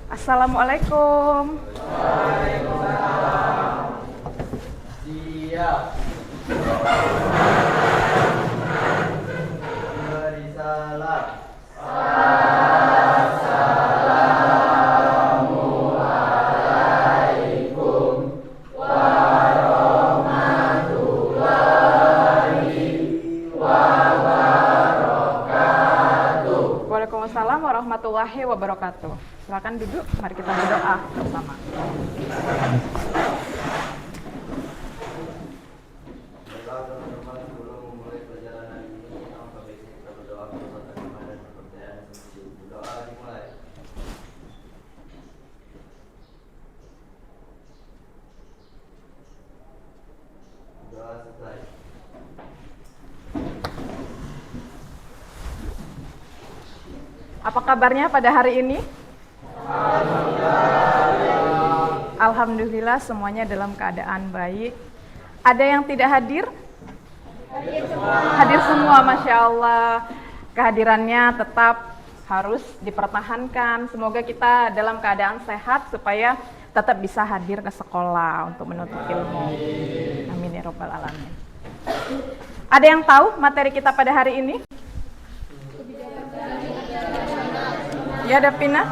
Assalamualaikum. Siap. Beri salam. Waalaikumsalam warahmatullahi wabarakatuh. Silakan duduk, mari kita berdoa bersama. Baiklah teman-teman, sebelum memulai pelajaran hari ini, alangkah baiknya kita berdoa bersama iman dan kepercayaan seperti itu. Doa dimulai. Doa selesai. Apa kabarnya pada hari ini? Alhamdulillah semuanya dalam keadaan baik. Ada yang tidak hadir? Hadir semua, Masya Allah. Kehadirannya tetap harus dipertahankan. Semoga kita dalam keadaan sehat supaya tetap bisa hadir ke sekolah untuk menuntut ilmu. Amin ya Rabbal Alamin. Ada yang tahu materi kita pada hari ini? Ya, Davina?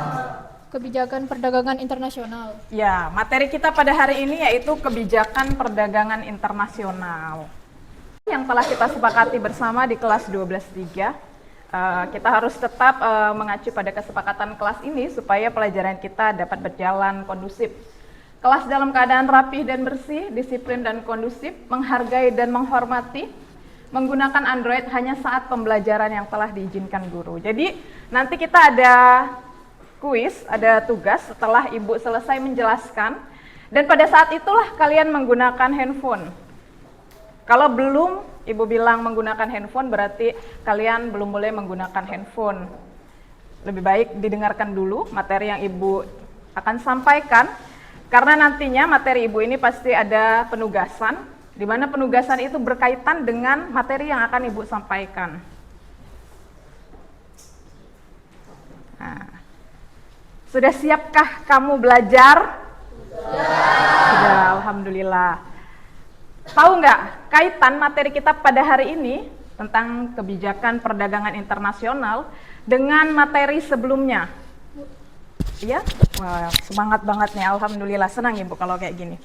Kebijakan perdagangan internasional. Ya, materi kita pada hari ini yaitu kebijakan perdagangan internasional. Yang telah kita sepakati bersama di kelas 12.3, kita harus tetap mengacu pada kesepakatan kelas ini supaya pelajaran kita dapat berjalan kondusif. Kelas dalam keadaan rapih dan bersih, disiplin dan kondusif, menghargai dan menghormati, menggunakan Android hanya saat pembelajaran yang telah diizinkan guru. Jadi nanti kita ada kuis, ada tugas setelah Ibu selesai menjelaskan, dan pada saat itulah kalian menggunakan handphone. Kalau belum Ibu bilang menggunakan handphone, berarti kalian belum boleh menggunakan handphone. Lebih baik didengarkan dulu materi yang Ibu akan sampaikan, karena nantinya materi Ibu ini pasti ada penugasan, di mana penugasan itu berkaitan dengan materi yang akan Ibu sampaikan. Nah, sudah siapkah kamu belajar? Sudah, Alhamdulillah. Tahu nggak kaitan materi kita pada hari ini tentang kebijakan perdagangan internasional dengan materi sebelumnya? Iya? Wah, semangat banget nih, Alhamdulillah. Senang Ibu kalau kayak gini.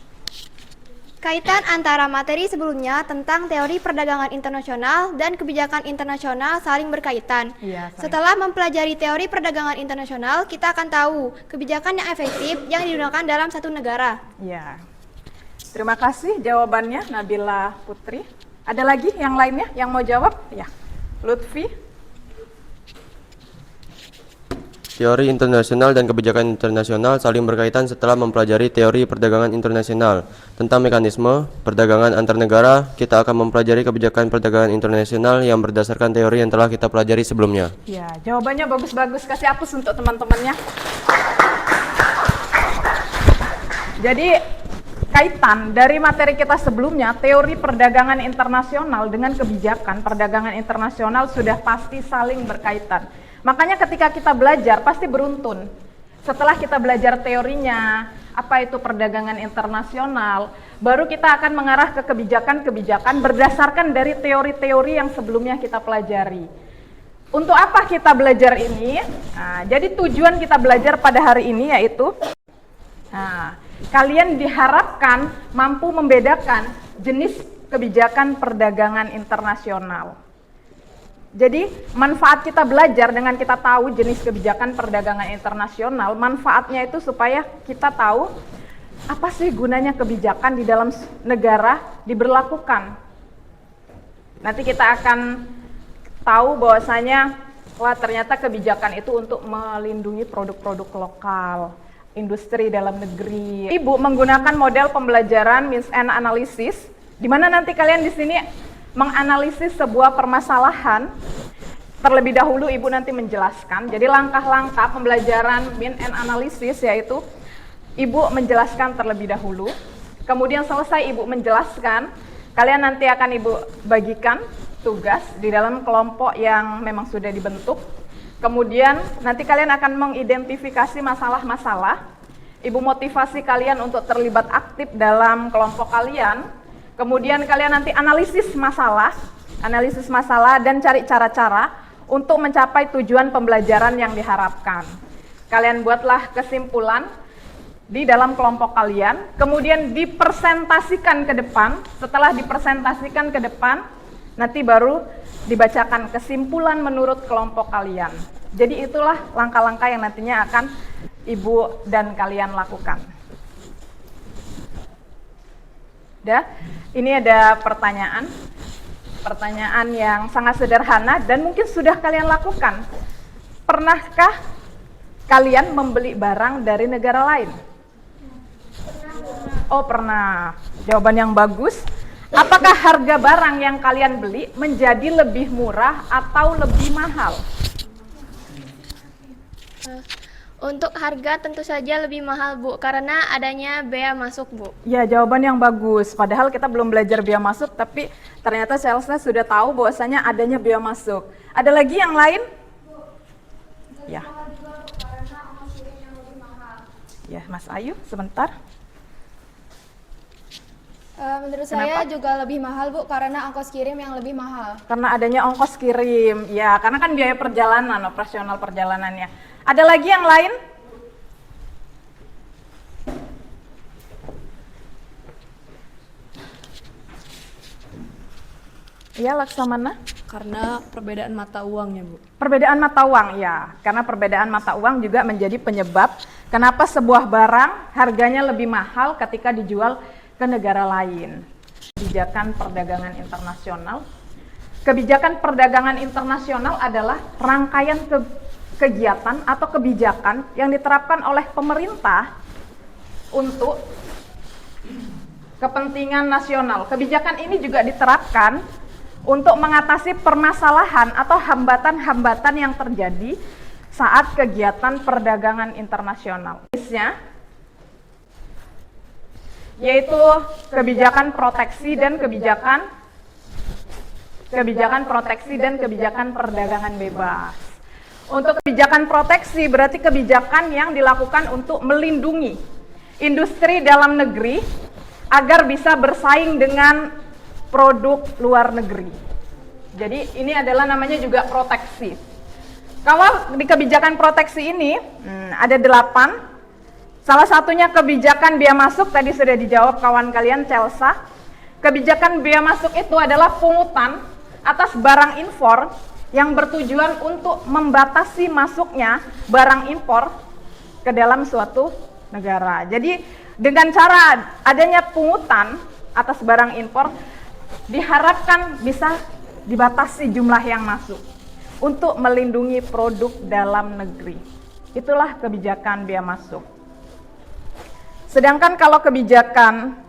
Kaitan antara materi sebelumnya tentang teori perdagangan internasional dan kebijakan internasional saling berkaitan. Iya, Setelah mempelajari teori perdagangan internasional, kita akan tahu kebijakan yang efektif yang digunakan dalam satu negara. Ya, terima kasih jawabannya Nabila Putri. Ada lagi yang lainnya yang mau jawab? Ya, Lutfi. Teori internasional dan kebijakan internasional saling berkaitan setelah mempelajari teori perdagangan internasional. Tentang mekanisme perdagangan antar negara, kita akan mempelajari kebijakan perdagangan internasional yang berdasarkan teori yang telah kita pelajari sebelumnya. Ya, jawabannya bagus-bagus. Kasih hapus untuk teman-temannya. Jadi, kaitan dari materi kita sebelumnya, teori perdagangan internasional dengan kebijakan perdagangan internasional sudah pasti saling berkaitan. Makanya ketika kita belajar pasti beruntun. Setelah kita belajar teorinya, apa itu perdagangan internasional, baru kita akan mengarah ke kebijakan-kebijakan berdasarkan dari teori-teori yang sebelumnya kita pelajari. Untuk apa kita belajar ini? Nah, jadi tujuan kita belajar pada hari ini yaitu, kalian diharapkan mampu membedakan jenis kebijakan perdagangan internasional. Jadi manfaat kita belajar dengan kita tahu jenis kebijakan perdagangan internasional, manfaatnya itu supaya kita tahu apa sih gunanya kebijakan di dalam negara diberlakukan. Nanti kita akan tahu bahwasanya, wah ternyata kebijakan itu untuk melindungi produk-produk lokal, industri dalam negeri. Ibu menggunakan model pembelajaran means and analysis, di mana nanti kalian di sini menganalisis sebuah permasalahan. Terlebih dahulu Ibu nanti menjelaskan. Jadi langkah-langkah pembelajaran mean and analysis yaitu Ibu menjelaskan terlebih dahulu. Kemudian selesai Ibu menjelaskan, kalian nanti akan Ibu bagikan tugas di dalam kelompok yang memang sudah dibentuk. Kemudian nanti kalian akan mengidentifikasi masalah-masalah. Ibu motivasi kalian untuk terlibat aktif dalam kelompok kalian. Kemudian kalian nanti analisis masalah dan cari cara-cara untuk mencapai tujuan pembelajaran yang diharapkan. Kalian buatlah kesimpulan di dalam kelompok kalian, kemudian dipresentasikan ke depan. Setelah dipresentasikan ke depan, nanti baru dibacakan kesimpulan menurut kelompok kalian. Jadi itulah langkah-langkah yang nantinya akan Ibu dan kalian lakukan. Ini ada pertanyaan yang sangat sederhana dan mungkin sudah kalian lakukan. Pernahkah kalian membeli barang dari negara lain? Oh, pernah. Jawaban yang bagus. Apakah harga barang yang kalian beli menjadi lebih murah atau lebih mahal? Untuk harga tentu saja lebih mahal, Bu, karena adanya bea masuk, Bu. Ya, jawaban yang bagus. Padahal kita belum belajar bea masuk, tapi ternyata Chelsea sudah tahu bahwasanya adanya bea masuk. Ada lagi yang lain? Ya. Ya, Mas Ayu, sebentar. Menurut saya juga lebih mahal, Bu, karena ongkos kirim yang lebih mahal. Karena adanya ongkos kirim. Ya, karena kan biaya perjalanan, operasional perjalanannya. Ada lagi yang lain? Iya, Laksamana? Karena perbedaan mata uangnya, Bu. Perbedaan mata uang, ya. Karena perbedaan mata uang juga menjadi penyebab kenapa sebuah barang harganya lebih mahal ketika dijual ke negara lain. Kebijakan perdagangan internasional. Kebijakan perdagangan internasional adalah rangkaian kegiatan atau kebijakan yang diterapkan oleh pemerintah untuk kepentingan nasional. Kebijakan ini juga diterapkan untuk mengatasi permasalahan atau hambatan-hambatan yang terjadi saat kegiatan perdagangan internasional. Yaitu kebijakan proteksi dan kebijakan perdagangan bebas. Untuk kebijakan proteksi berarti kebijakan yang dilakukan untuk melindungi industri dalam negeri agar bisa bersaing dengan produk luar negeri. Jadi ini adalah namanya juga proteksi. Kalau di kebijakan proteksi ini ada 8. Salah satunya kebijakan bea masuk, tadi sudah dijawab kawan kalian Chelsea. Kebijakan bea masuk itu adalah pungutan atas barang impor yang bertujuan untuk membatasi masuknya barang impor ke dalam suatu negara. Jadi dengan cara adanya pungutan atas barang impor diharapkan bisa dibatasi jumlah yang masuk untuk melindungi produk dalam negeri. Itulah kebijakan bea masuk. Sedangkan kalau kebijakan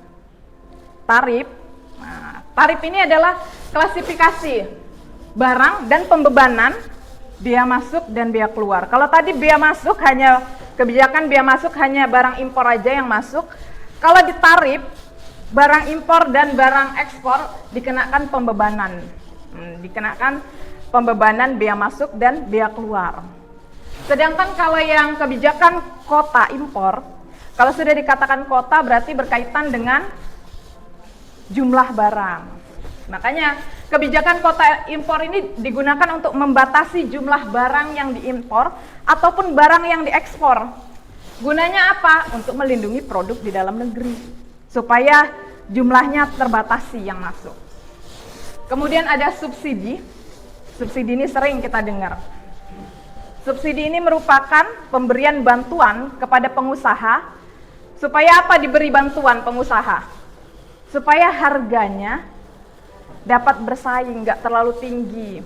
tarif, tarif ini adalah klasifikasi barang dan pembebanan bea masuk dan bea keluar. Kalau tadi bea masuk hanya kebijakan bea masuk hanya barang impor aja yang masuk. Kalau di tarif barang impor dan barang ekspor dikenakan pembebanan. Dikenakan pembebanan bea masuk dan bea keluar. Sedangkan kalau yang kebijakan kota impor, kalau sudah dikatakan kota berarti berkaitan dengan jumlah barang. Makanya kebijakan kota impor ini digunakan untuk membatasi jumlah barang yang diimpor ataupun barang yang diekspor. Gunanya apa? Untuk melindungi produk di dalam negeri supaya jumlahnya terbatasi yang masuk. Kemudian ada subsidi. Subsidi ini sering kita dengar. Subsidi ini merupakan pemberian bantuan kepada pengusaha. Supaya apa diberi bantuan pengusaha? Supaya harganya dapat bersaing, nggak terlalu tinggi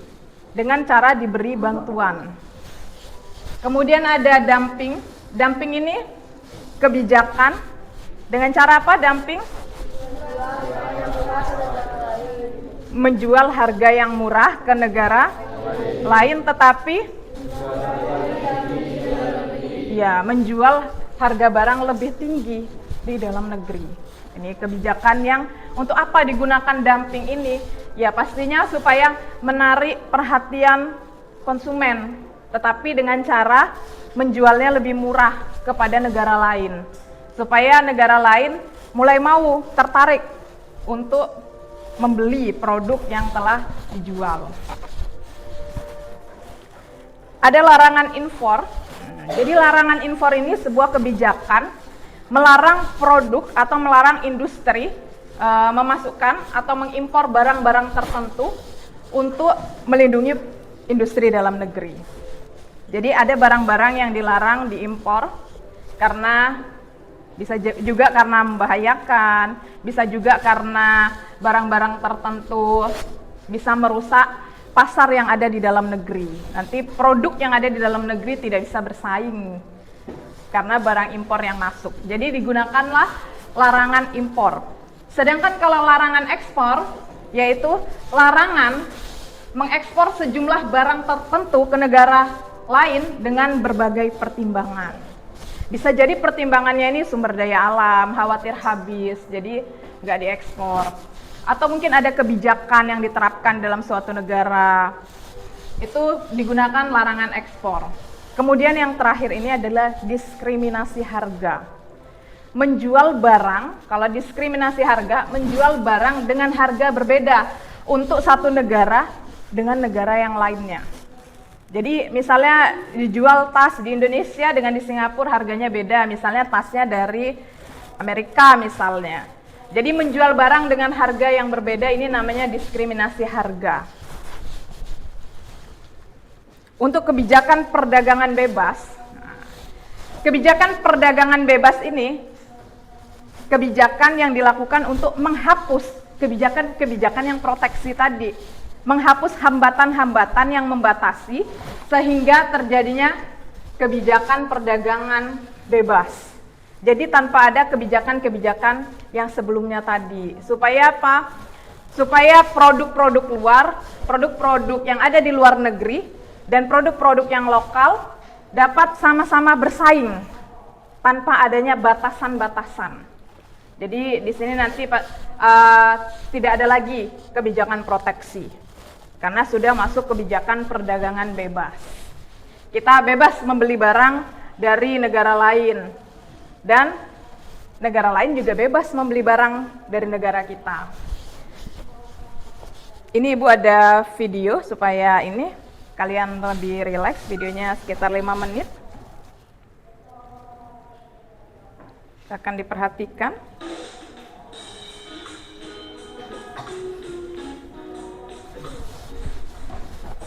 dengan cara diberi bantuan. Kemudian ada dumping. Dumping ini kebijakan dengan cara apa dumping? Menjual harga yang murah ke negara lain, tetapi ya menjual harga barang lebih tinggi di dalam negeri. Ini kebijakan yang untuk apa digunakan dumping ini? Ya pastinya supaya menarik perhatian konsumen tetapi dengan cara menjualnya lebih murah kepada negara lain, supaya negara lain mulai mau tertarik untuk membeli produk yang telah dijual. Ada larangan impor. Jadi larangan impor ini sebuah kebijakan melarang produk atau melarang industri memasukkan atau mengimpor barang-barang tertentu untuk melindungi industri dalam negeri. Jadi ada barang-barang yang dilarang diimpor karena bisa juga karena membahayakan, bisa juga karena barang-barang tertentu bisa merusak pasar yang ada di dalam negeri. Nanti produk yang ada di dalam negeri tidak bisa bersaing karena barang impor yang masuk. Jadi digunakanlah larangan impor. Sedangkan kalau larangan ekspor, yaitu larangan mengekspor sejumlah barang tertentu ke negara lain dengan berbagai pertimbangan. Bisa jadi pertimbangannya ini sumber daya alam, khawatir habis, jadi nggak diekspor. Atau mungkin ada kebijakan yang diterapkan dalam suatu negara, itu digunakan larangan ekspor. Kemudian yang terakhir ini adalah diskriminasi harga. Menjual barang, kalau diskriminasi harga, menjual barang dengan harga berbeda untuk satu negara dengan negara yang lainnya. Jadi misalnya dijual tas di Indonesia dengan di Singapura harganya beda, misalnya tasnya dari Amerika misalnya. Jadi menjual barang dengan harga yang berbeda ini namanya diskriminasi harga. Untuk kebijakan perdagangan bebas, kebijakan perdagangan bebas ini kebijakan yang dilakukan untuk menghapus kebijakan-kebijakan yang proteksi tadi, menghapus hambatan-hambatan yang membatasi sehingga terjadinya kebijakan perdagangan bebas. Jadi tanpa ada kebijakan-kebijakan yang sebelumnya tadi. Supaya apa? Supaya produk-produk luar, produk-produk yang ada di luar negeri dan produk-produk yang lokal dapat sama-sama bersaing tanpa adanya batasan-batasan. Jadi di sini nanti tidak ada lagi kebijakan proteksi karena sudah masuk kebijakan perdagangan bebas. Kita bebas membeli barang dari negara lain dan negara lain juga bebas membeli barang dari negara kita. Ini Ibu ada video supaya ini kalian lebih rileks, videonya sekitar 5 menit. Akan diperhatikan.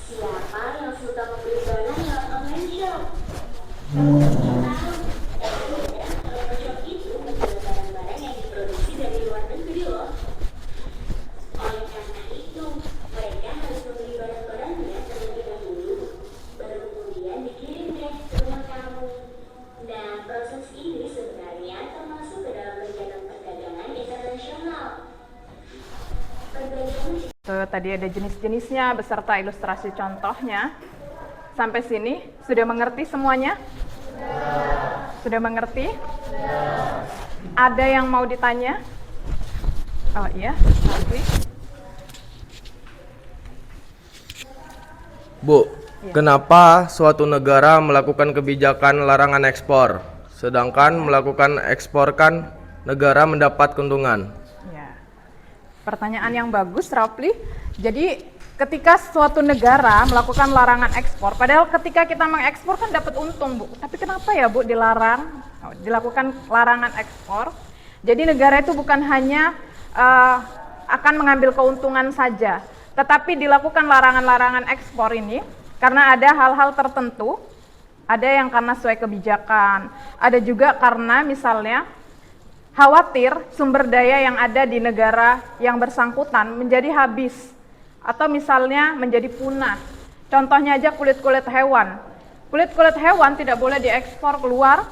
Siapa yang suka membeli barang lewat online shop? Online shop itu menjual barang-barang yang diproduksi dari luar negeri loh. Oleh karena itu, mereka harus membeli barang-barangnya terlebih dahulu, baru kemudian dikirim deh ke rumah kamu. Nah, proses ini sebenarnya termasuk ke dalam kegiatan perdagangan internasional. Tadi ada jenis-jenisnya beserta ilustrasi contohnya. Sampai sini sudah mengerti semuanya? Sudah mengerti? Ada yang mau ditanya? Oh iya, Asli. Bu, kenapa suatu negara melakukan kebijakan larangan ekspor, sedangkan melakukan ekspor kan negara mendapat keuntungan? Ya. Pertanyaan yang bagus, Rafli. Jadi ketika suatu negara melakukan larangan ekspor, padahal ketika kita mengekspor kan dapat untung, Bu. Tapi kenapa ya, Bu, dilarang? Dilakukan larangan ekspor. Jadi negara itu bukan hanya akan mengambil keuntungan saja, tetapi dilakukan larangan-larangan ekspor ini karena ada hal-hal tertentu. Ada yang karena sesuai kebijakan, ada juga karena misalnya khawatir sumber daya yang ada di negara yang bersangkutan menjadi habis atau misalnya menjadi punah. Contohnya aja kulit-kulit hewan. Kulit-kulit hewan tidak boleh diekspor keluar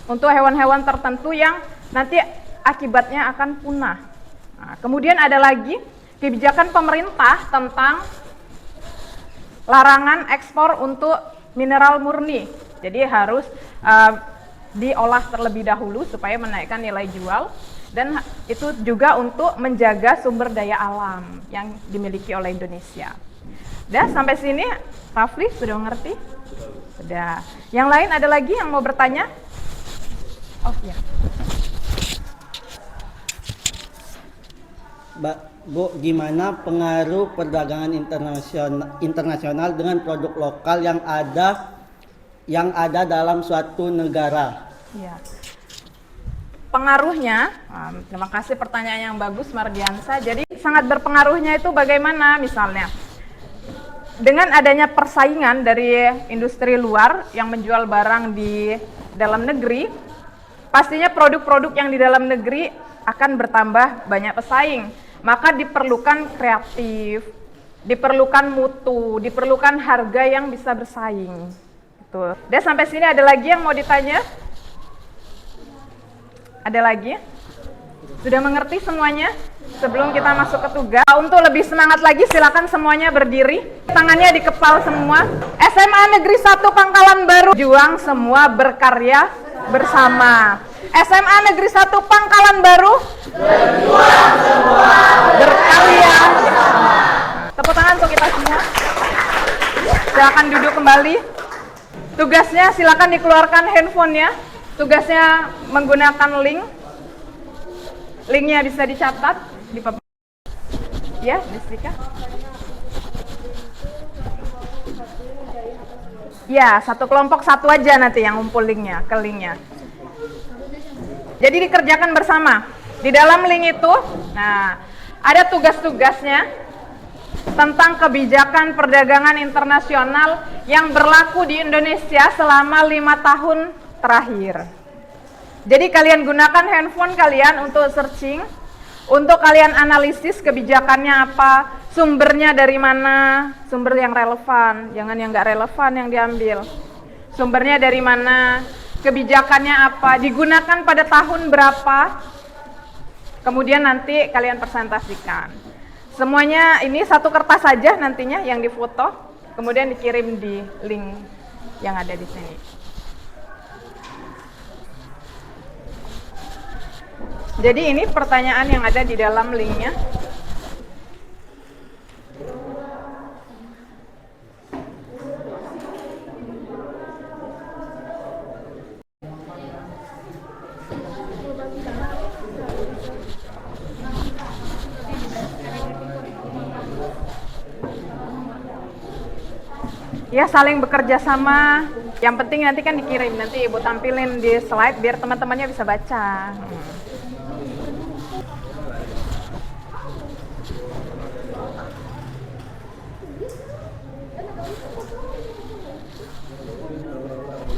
untuk hewan-hewan tertentu yang nanti akibatnya akan punah. Nah, kemudian ada lagi kebijakan pemerintah tentang larangan ekspor untuk mineral murni. Jadi harus diolah terlebih dahulu supaya menaikkan nilai jual, dan itu juga untuk menjaga sumber daya alam yang dimiliki oleh Indonesia. Udah sampai sini, Rafli sudah mengerti? Sudah. Yang lain ada lagi yang mau bertanya? Oh iya. Bu, gimana pengaruh perdagangan internasional dengan produk lokal yang ada dalam suatu negara? Ya. Pengaruhnya, terima kasih pertanyaan yang bagus Mardiansa. Jadi sangat berpengaruhnya itu bagaimana misalnya? Dengan adanya persaingan dari industri luar yang menjual barang di dalam negeri, pastinya produk-produk yang di dalam negeri akan bertambah banyak pesaing. Maka diperlukan kreatif, diperlukan mutu, diperlukan harga yang bisa bersaing. Gitu. Dan sampai sini ada lagi yang mau ditanya? Ada lagi? Sudah mengerti semuanya? Sebelum kita masuk ke tugas, untuk lebih semangat lagi silakan semuanya berdiri. Tangannya dikepal semua. SMA Negeri 1 Pangkalan Baru, juang semua berkarya bersama. SMA Negeri 1 Pangkalan Baru, berjuang semua berkarya bersama. Tepuk tangan untuk kita semua. Silakan duduk kembali. Tugasnya silakan dikeluarkan handphonenya. Tugasnya menggunakan link. Linknya bisa dicatat di ya, Destika. Ya, satu kelompok satu aja nanti yang ngumpul linknya, ke linknya. Jadi dikerjakan bersama. Di dalam link itu, nah, ada tugas-tugasnya tentang kebijakan perdagangan internasional yang berlaku di Indonesia selama 5 tahun terakhir. Jadi kalian gunakan handphone kalian untuk searching, untuk kalian analisis kebijakannya apa, sumbernya dari mana, sumber yang relevan, jangan yang nggak relevan yang diambil. Sumbernya dari mana, kebijakannya apa, digunakan pada tahun berapa, kemudian nanti kalian presentasikan. Semuanya ini satu kertas saja nantinya yang difoto, kemudian dikirim di link yang ada di sini. Jadi ini pertanyaan yang ada di dalam linknya. Ya, saling bekerja sama. Yang penting nanti kan dikirim, nanti Ibu tampilin di slide biar teman-temannya bisa baca.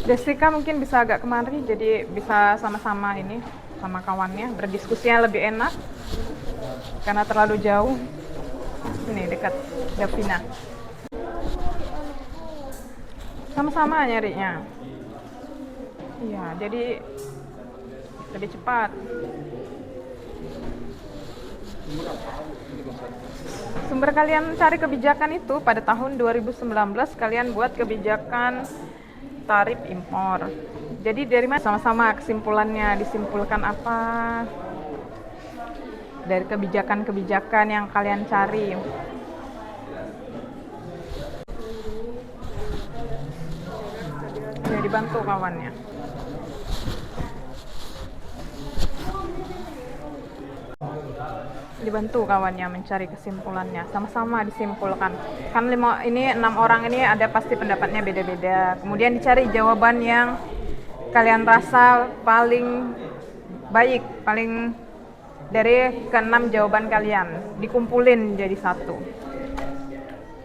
Destika mungkin bisa agak kemari, jadi bisa sama-sama ini, sama kawannya, berdiskusinya lebih enak. Karena terlalu jauh. Ini dekat Davina. Sama-sama nyarinya. Iya, jadi lebih cepat. Sumber kalian cari kebijakan itu pada tahun 2019 kalian buat kebijakan tarif impor. Jadi dari mana sama-sama kesimpulannya, disimpulkan apa dari kebijakan-kebijakan yang kalian cari. Ya, dibantu kawannya. Dibantu kawannya mencari kesimpulannya, sama-sama disimpulkan. Kan 6 orang ini ada pasti pendapatnya beda-beda. Kemudian dicari jawaban yang kalian rasa paling baik, paling dari ke-6 jawaban kalian dikumpulin jadi satu.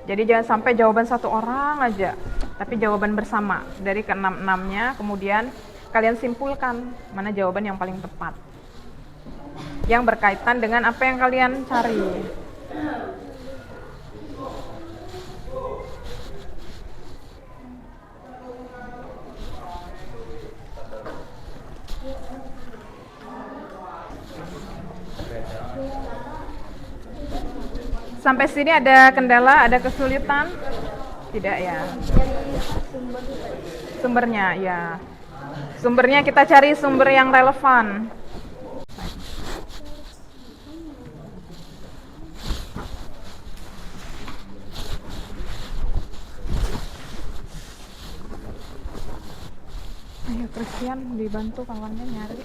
Jadi jangan sampai jawaban satu orang aja, tapi jawaban bersama dari ke-6-6-nya. Kemudian kalian simpulkan mana jawaban yang paling tepat, yang berkaitan dengan apa yang kalian cari. Sampai sini ada kendala, ada kesulitan? Tidak ya? Sumbernya, ya. Sumbernya kita cari sumber yang relevan. Christian dibantu kawannya nyari.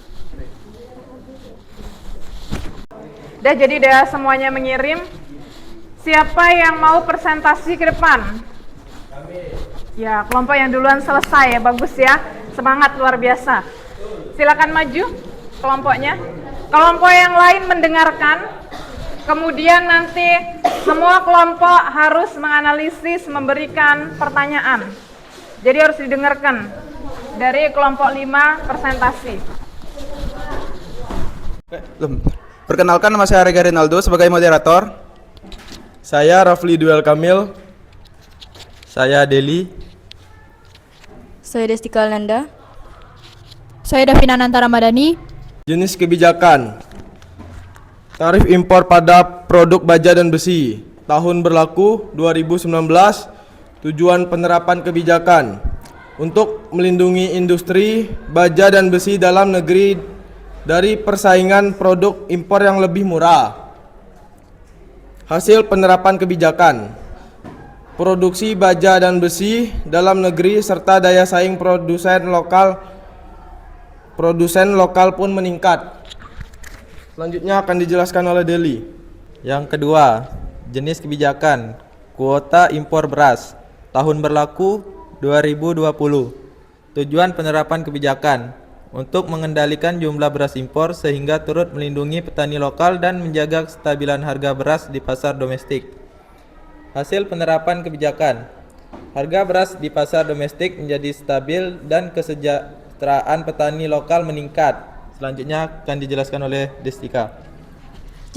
Udah, jadi udah semuanya mengirim. Siapa yang mau presentasi ke depan? Ya, kelompok yang duluan selesai ya, bagus ya. Semangat luar biasa. Silakan maju kelompoknya. Kelompok yang lain mendengarkan. Kemudian nanti semua kelompok harus menganalisis, memberikan pertanyaan. Jadi harus didengarkan. Dari kelompok 5 presentasi. Perkenalkan, nama saya Rega Rinaldo sebagai moderator. Saya Rafli Duel Kamil. Saya Deli. Saya Destika Nanda. Saya Davina Nantara Madani. Jenis kebijakan. Tarif impor pada produk baja dan besi. Tahun berlaku 2019. Tujuan penerapan kebijakan untuk melindungi industri baja dan besi dalam negeri dari persaingan produk impor yang lebih murah. Hasil penerapan kebijakan. Produksi baja dan besi dalam negeri serta daya saing produsen lokal pun meningkat. Selanjutnya akan dijelaskan oleh Deli. Yang kedua, jenis kebijakan kuota impor beras tahun berlaku 2020. Tujuan penerapan kebijakan untuk mengendalikan jumlah beras impor sehingga turut melindungi petani lokal dan menjaga kestabilan harga beras di pasar domestik. Hasil penerapan kebijakan. Harga beras di pasar domestik menjadi stabil dan kesejahteraan petani lokal meningkat. Selanjutnya akan dijelaskan oleh Destika.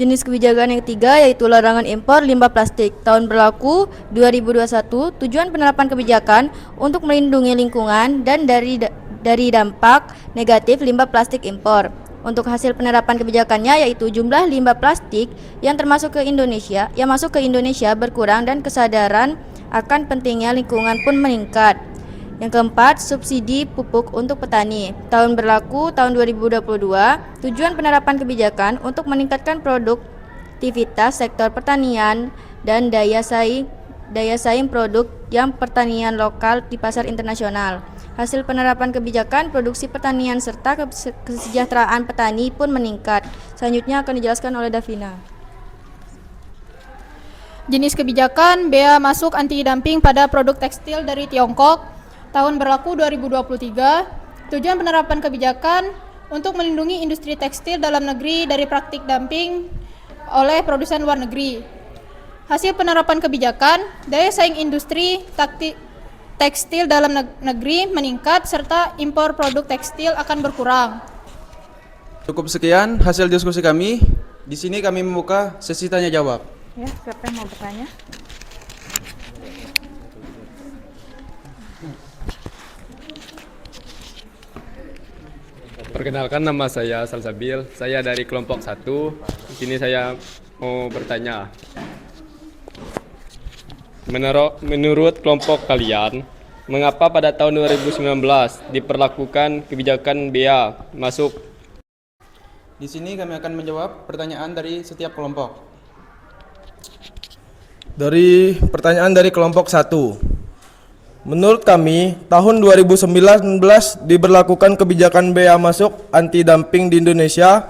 Jenis kebijakan yang ketiga yaitu larangan impor limbah plastik. Tahun berlaku 2021. Tujuan penerapan kebijakan untuk melindungi lingkungan dan dari dampak negatif limbah plastik impor. Untuk hasil penerapan kebijakannya yaitu jumlah limbah plastik yang masuk ke Indonesia berkurang dan kesadaran akan pentingnya lingkungan pun meningkat. Yang keempat, subsidi pupuk untuk petani. Tahun berlaku tahun 2022. Tujuan penerapan kebijakan untuk meningkatkan produktivitas sektor pertanian dan daya saing produk yang pertanian lokal di pasar internasional. Hasil penerapan kebijakan produksi pertanian serta kesejahteraan petani pun meningkat. Selanjutnya akan dijelaskan oleh Davina. Jenis kebijakan bea masuk anti dumping pada produk tekstil dari Tiongkok. Tahun berlaku 2023. Tujuan penerapan kebijakan untuk melindungi industri tekstil dalam negeri dari praktik dumping oleh produsen luar negeri. Hasil penerapan kebijakan, daya saing industri tekstil dalam negeri meningkat serta impor produk tekstil akan berkurang. Cukup sekian hasil diskusi kami. Di sini kami membuka sesi tanya jawab. Ya, siapa yang mau bertanya? Perkenalkan, nama saya Salsabil. Saya dari kelompok 1. Di sini saya mau bertanya. Menurut kelompok kalian, mengapa pada tahun 2019 diperlakukan kebijakan bea masuk? Di sini kami akan menjawab pertanyaan dari setiap kelompok. Dari pertanyaan dari kelompok 1. Menurut kami, tahun 2019 diberlakukan kebijakan bea masuk anti dumping di Indonesia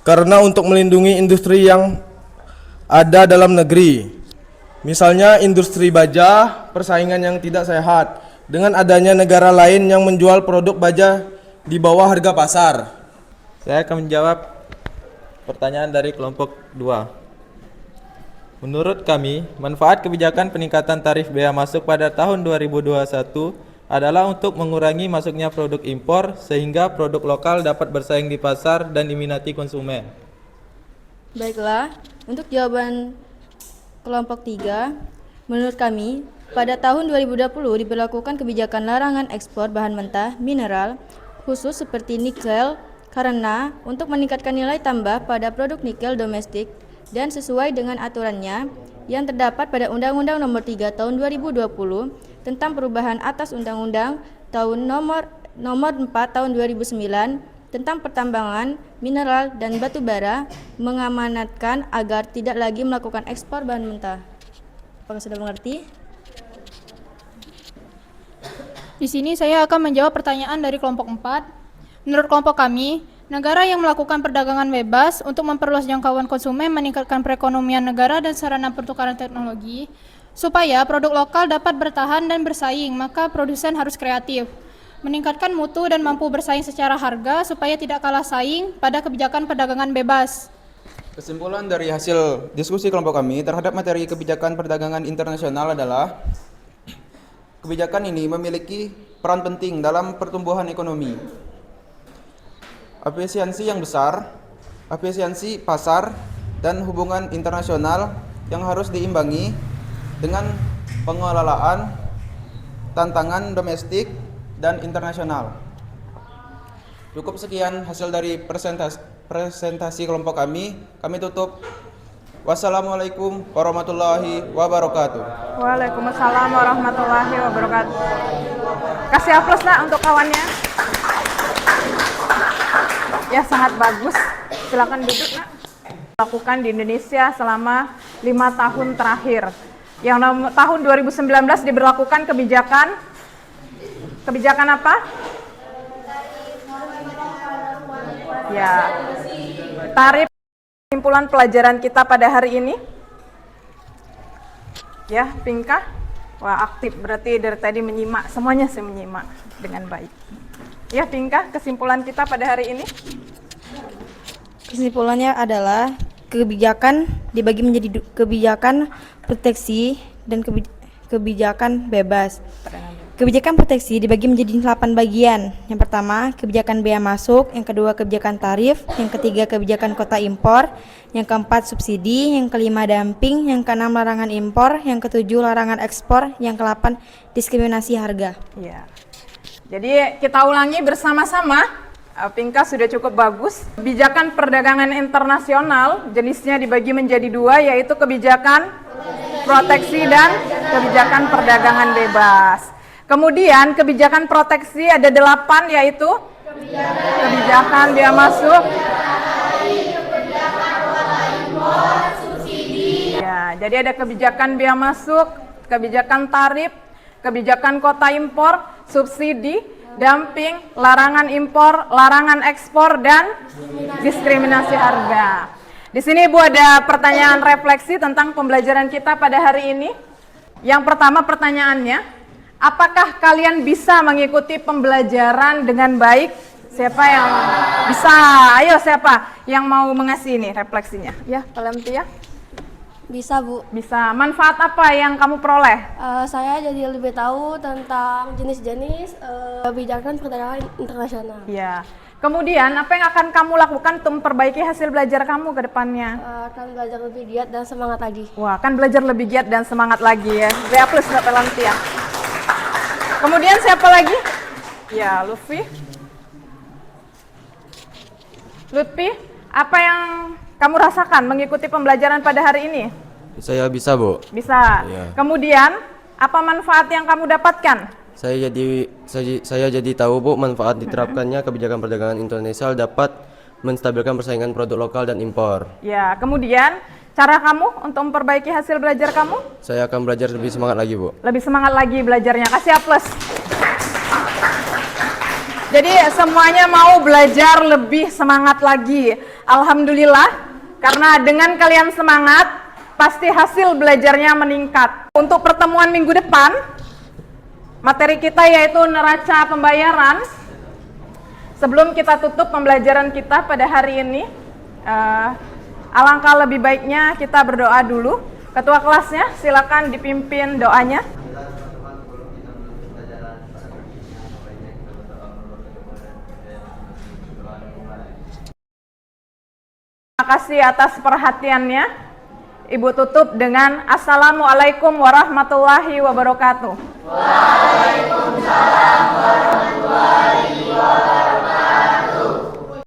karena untuk melindungi industri yang ada dalam negeri. Misalnya industri baja, persaingan yang tidak sehat dengan adanya negara lain yang menjual produk baja di bawah harga pasar. Saya akan menjawab pertanyaan dari kelompok 2. Menurut kami, manfaat kebijakan peningkatan tarif bea masuk pada tahun 2021 adalah untuk mengurangi masuknya produk impor sehingga produk lokal dapat bersaing di pasar dan diminati konsumen. Baiklah, untuk jawaban kelompok 3, menurut kami, pada tahun 2020 diberlakukan kebijakan larangan ekspor bahan mentah mineral khusus seperti nikel karena untuk meningkatkan nilai tambah pada produk nikel domestik dan sesuai dengan aturannya yang terdapat pada Undang-Undang Nomor 3 Tahun 2020 tentang perubahan atas Undang-Undang Nomor 4 Tahun 2009 tentang pertambangan mineral dan batu bara mengamanatkan agar tidak lagi melakukan ekspor bahan mentah. Apakah sudah mengerti? Di sini saya akan menjawab pertanyaan dari kelompok 4. Menurut kelompok kami, negara yang melakukan perdagangan bebas untuk memperluas jangkauan konsumen, meningkatkan perekonomian negara dan sarana pertukaran teknologi, supaya produk lokal dapat bertahan dan bersaing, maka produsen harus kreatif, meningkatkan mutu dan mampu bersaing secara harga supaya tidak kalah saing pada kebijakan perdagangan bebas. Kesimpulan dari hasil diskusi kelompok kami terhadap materi kebijakan perdagangan internasional adalah kebijakan ini memiliki peran penting dalam pertumbuhan ekonomi, efisiensi yang besar, efisiensi pasar, dan hubungan internasional yang harus diimbangi dengan pengelolaan tantangan domestik dan internasional. Cukup sekian hasil dari presentasi kelompok kami. Kami tutup. Wassalamualaikum warahmatullahi wabarakatuh. Waalaikumsalam warahmatullahi wabarakatuh. Kasih aplaus nak untuk kawannya. Ya, sangat bagus. Silakan duduk nak. Lakukan di Indonesia selama 5 tahun terakhir. Yang tahun 2019 diberlakukan kebijakan apa? Ya, tarif. Kesimpulan pelajaran kita pada hari ini. Ya, Pinka. Wah, aktif berarti dari tadi menyimak. Semuanya saya menyimak dengan baik. Ya, Pinka, kesimpulan kita pada hari ini. Kesimpulannya adalah kebijakan dibagi menjadi kebijakan proteksi dan kebijakan bebas. Kebijakan proteksi dibagi menjadi 8 bagian. Yang pertama, kebijakan bea masuk, yang kedua kebijakan tarif, yang ketiga kebijakan kota impor, yang keempat subsidi, yang kelima dumping, yang keenam larangan impor, yang ketujuh larangan ekspor, yang ke-8 diskriminasi harga. Ya. Jadi kita ulangi bersama-sama. Pinka sudah cukup bagus. Kebijakan perdagangan internasional jenisnya dibagi menjadi 2, yaitu kebijakan proteksi dan kebijakan perdagangan bebas. Kemudian kebijakan proteksi ada 8, yaitu kebijakan bea masuk, ya, jadi ada kebijakan bea masuk, kebijakan tarif, kebijakan kota impor, subsidi, dumping, larangan impor, larangan ekspor, dan diskriminasi harga. Di sini Ibu ada pertanyaan refleksi tentang pembelajaran kita pada hari ini. Yang pertama pertanyaannya, apakah kalian bisa mengikuti pembelajaran dengan baik? Siapa yang bisa? Ayo, siapa yang mau mengasih ini refleksinya? Ya, Valentia. Bisa, Bu. Bisa. Manfaat apa yang kamu peroleh? Saya jadi lebih tahu tentang jenis-jenis kebijakan perdagangan internasional. Ya. Kemudian, apa yang akan kamu lakukan untuk memperbaiki hasil belajar kamu ke depannya? Akan belajar lebih giat dan semangat lagi. Wah, akan belajar lebih giat dan semangat lagi ya. Beri aplaus buat Valentia. Kemudian siapa lagi? Ya, Lutfi. Lutfi, apa yang kamu rasakan mengikuti pembelajaran pada hari ini? Saya bisa, Bu. Bisa. Ya. Kemudian, apa manfaat yang kamu dapatkan? Saya jadi tahu, Bu, manfaat diterapkannya kebijakan perdagangan internasional dapat menstabilkan persaingan produk lokal dan impor. Ya, kemudian cara kamu untuk memperbaiki hasil belajar kamu? Saya akan belajar lebih semangat lagi, Bu. Lebih semangat lagi belajarnya. Kasih aplaus. Jadi semuanya mau belajar lebih semangat lagi. Alhamdulillah, karena dengan kalian semangat, pasti hasil belajarnya meningkat. Untuk pertemuan minggu depan, materi kita yaitu neraca pembayaran. Sebelum kita tutup pembelajaran kita pada hari ini, alangkah lebih baiknya kita berdoa dulu. Ketua kelasnya silakan dipimpin doanya. Terima kasih atas perhatiannya. Ibu tutup dengan Assalamualaikum warahmatullahi wabarakatuh. Waalaikumsalam warahmatullahi wabarakatuh.